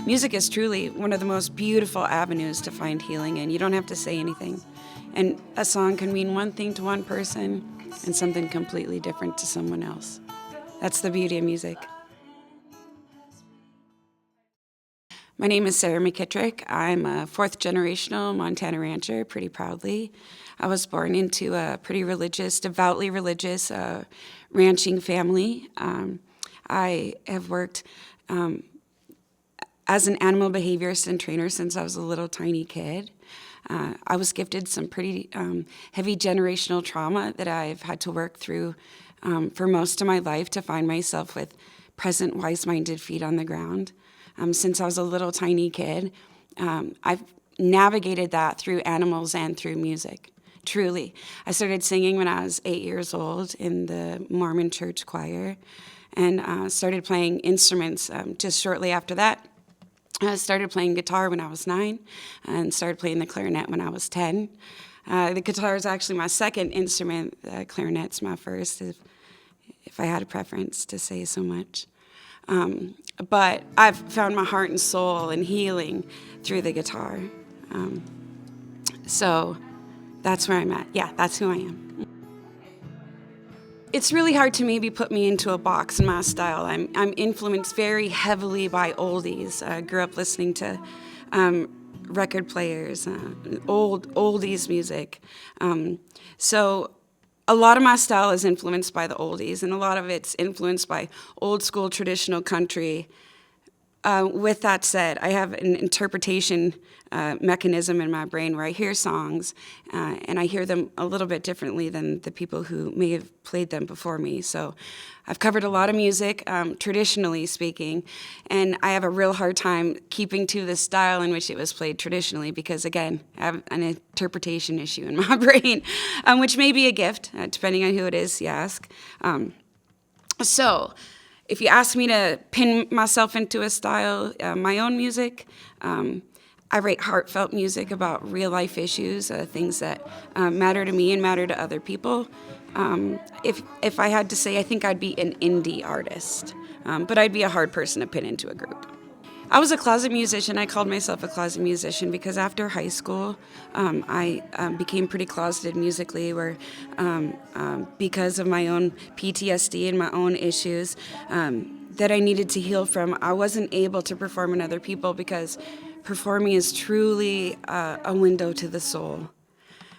Music is truly one of the most beautiful avenues to find healing in. You don't have to say anything. And a song can mean one thing to one person and something completely different to someone else. That's the beauty of music. My name is Sara McKitrick. I'm a fourth-generational Montana rancher, pretty proudly. I was born into a pretty religious, devoutly religious ranching family. I have worked as an animal behaviorist and trainer since I was a little tiny kid. I was gifted some pretty heavy generational trauma that I've had to work through for most of my life to find myself with present, wise-minded feet on the ground. Since I was a little tiny kid, I've navigated that through animals and through music, truly. I started singing when I was 8 years old in the Mormon church choir and started playing instruments just shortly after that. I started playing guitar when I was 9 and started playing the clarinet when I was 10. The guitar is actually my second instrument. The clarinet's my first, if I had a preference to say so much. But I've found my heart and soul and healing through the guitar. So that's where I'm at. Yeah, that's who I am. It's really hard to maybe put me into a box in my style. I'm influenced very heavily by oldies. I grew up listening to record players, oldies music. So a lot of my style is influenced by the oldies, and a lot of it's influenced by old school traditional country. With that said, I have an interpretation mechanism in my brain where I hear songs and I hear them a little bit differently than the people who may have played them before me. So I've covered a lot of music, traditionally speaking, and I have a real hard time keeping to the style in which it was played traditionally because, again, I have an interpretation issue in my brain, which may be a gift, depending on who it is you ask. So if you ask me to pin myself into a style, my own music, I write heartfelt music about real life issues, things that matter to me and matter to other people. If I had to say, I think I'd be an indie artist, but I'd be a hard person to pin into a group. I was a closet musician. I called myself a closet musician because after high school, I became pretty closeted musically where because of my own PTSD and my own issues that I needed to heal from, I wasn't able to perform in other people because performing is truly a window to the soul.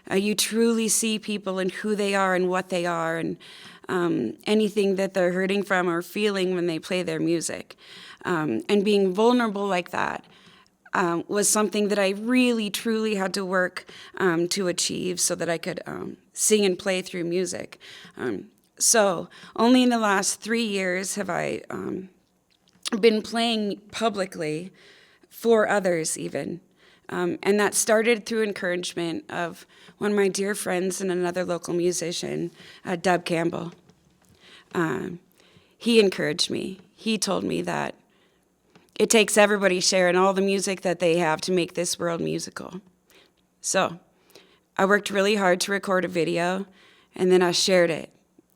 You truly see people and who they are and what they are and anything that they're hurting from or feeling when they play their music. And being vulnerable like that was something that I really, truly had to work to achieve so that I could sing and play through music. So only in the last 3 years have I been playing publicly for others even. And that started through encouragement of one of my dear friends and another local musician, Dub Campbell. He encouraged me. He told me that it takes everybody sharing all the music that they have to make this world musical. So I worked really hard to record a video, and then I shared it.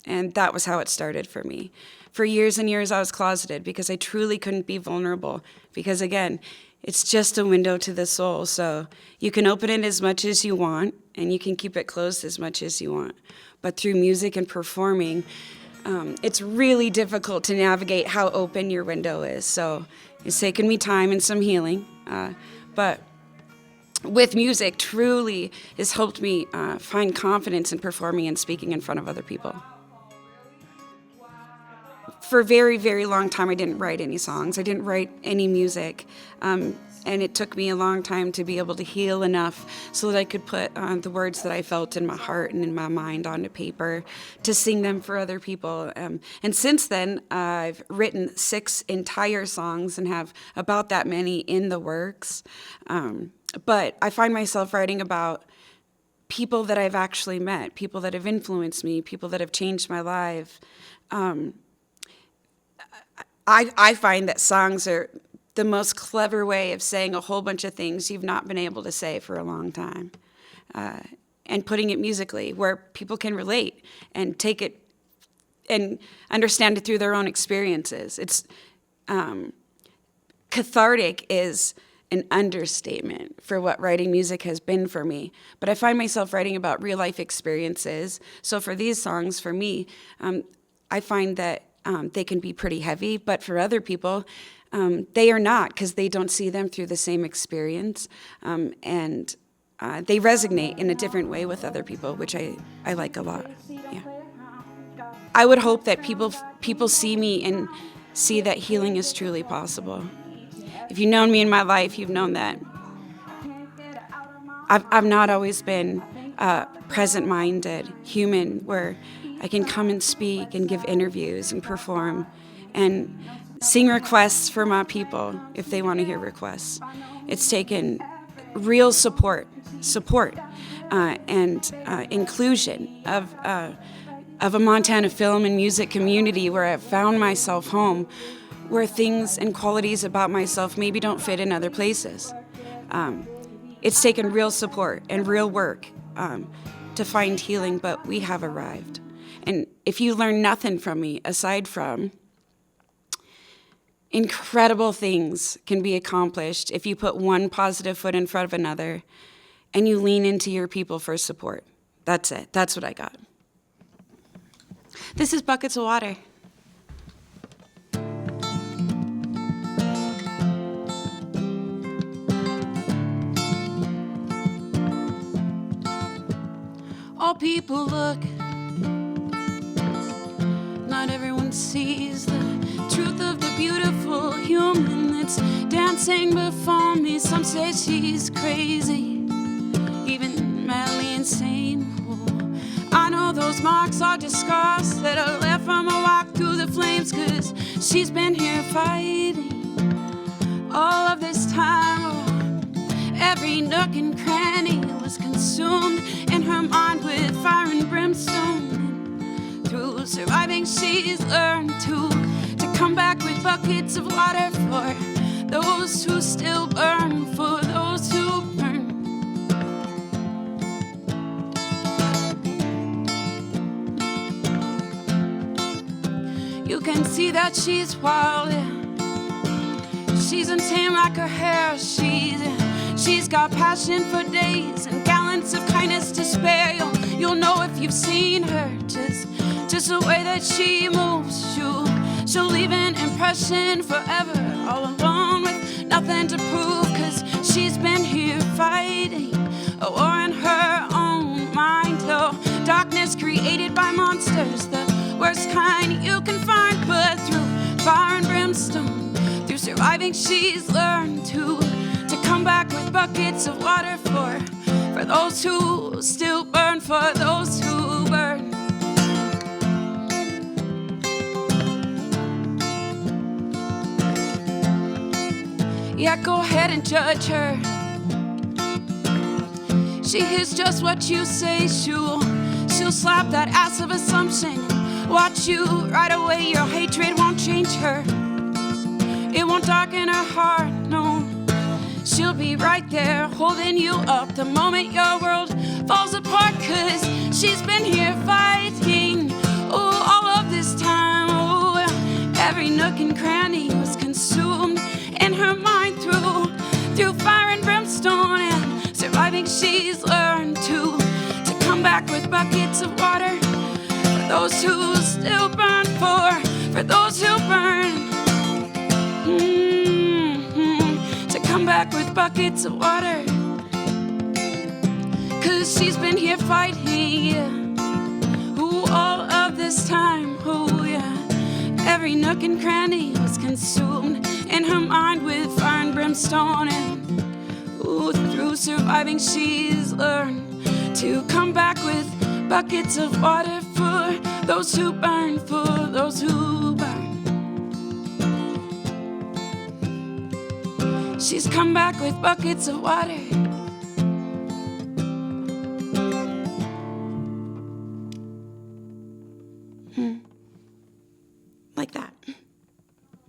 And that was how it started for me. For years and years, I was closeted because I truly couldn't be vulnerable. Because again, it's just a window to the soul. So you can open it as much as you want, and you can keep it closed as much as you want. But through music and performing, it's really difficult to navigate how open your window is. So it's taken me time and some healing. But with music, truly has helped me find confidence in performing and speaking in front of other people. For a very, very long time, I didn't write any songs. I didn't write any music. And it took me a long time to be able to heal enough so that I could put the words that I felt in my heart and in my mind onto paper to sing them for other people. And since then, I've written 6 entire songs and have about that many in the works. But I find myself writing about people that I've actually met, people that have influenced me, people that have changed my life. I find that songs are the most clever way of saying a whole bunch of things you've not been able to say for a long time. and putting it musically where people can relate and take it and understand it through their own experiences. It's cathartic is an understatement for what writing music has been for me. But I find myself writing about real life experiences. So for these songs, for me, I find that they can be pretty heavy, but for other people, they are not, because they don't see them through the same experience. And they resonate in a different way with other people, which I like a lot. Yeah. I would hope that people see me and see that healing is truly possible. If you've known me in my life, you've known that I've not always been present-minded, human, where I can come and speak and give interviews and perform and sing requests for my people if they want to hear requests. It's taken real support, and inclusion of a Montana film and music community where I've found myself home, where things and qualities about myself maybe don't fit in other places. It's taken real support and real work to find healing, but we have arrived. And if you learn nothing from me aside from incredible things can be accomplished if you put one positive foot in front of another and you lean into your people for support. That's it. That's what I got. This is Buckets of Water. All people look, not everyone sees the truth of the beautiful human that's dancing before me. Some say she's crazy, even madly insane. Oh, I know those marks are disgust that are left from a walk through the flames, 'cause she's been here fighting all of this time. Oh, every nook and cranny was consumed in her mind with fire and brimstone. Through surviving, she's learned to come back with buckets of water for those who still burn, for those who burn. You can see that she's wild, she's untamed like her hair. She's got passion for days and gallons of kindness to spare. You'll know if you've seen her, just the way that she moves. She'll leave an impression forever, all alone with nothing to prove, 'cause she's been here fighting a war in her own mind. Oh, darkness created by monsters, the worst kind you can find. But through fire and brimstone, through surviving, she's learned to come back with buckets of water for those who still burn, for those who burn. Yeah, go ahead and judge her. She hears just what you say. She'll slap that ass of assumption and watch you right away. Your hatred won't change her. It won't darken her heart, no. She'll be right there holding you up the moment your world falls apart, 'cause she's been here fighting, oh, all of this time. Oh, every nook and cranny was consumed in her mind through fire and brimstone. And surviving, she's learned to come back with buckets of water for those who still burn, for those who burn. Come back with buckets of water, 'cause she's been here fighting, yeah. Ooh, all of this time, oh yeah. Every nook and cranny was consumed in her mind with fire and brimstone. And ooh, through surviving, she's learned to come back with buckets of water for those who burn, for those who burn. She's come back with buckets of water.